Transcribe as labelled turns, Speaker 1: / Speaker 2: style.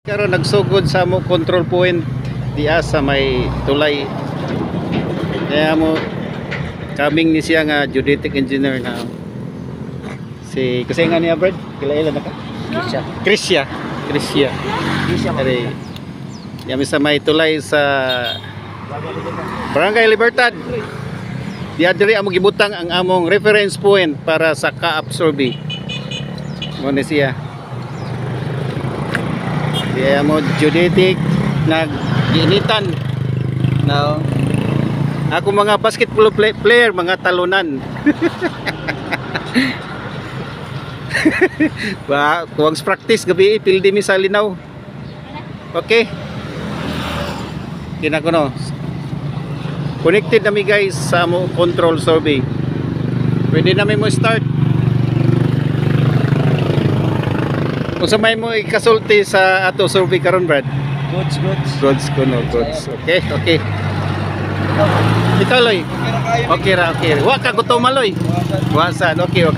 Speaker 1: Karon nagsugod sa mo control point diya sa may tulay. Kaya mo kaming ni siya nga geodetic engineer na si kasi nga niya Brad, kilala na ka? Krisya. Ari. Yami sa may tulay sa Barangay Libertad. Diya diri amo gibutang ang among reference point para sa ka-absorbe. Mo ni siya. Kaya mo geodetic nag-giinitan. Now, ako mga basketball player, mga talunan. Ba, kuwang practice gabi pildi mi sa linaw. Okay. Kina ko no. Connected na mi guys sa mo control survey. Pwede na mi mo start. Kung sa may mo ikasulti sa ato survey karon Brad. Goods kuno goods. Okay. Ikaw Loy. Okay ra. Wa ka gutom Loy. Wasan. Okay.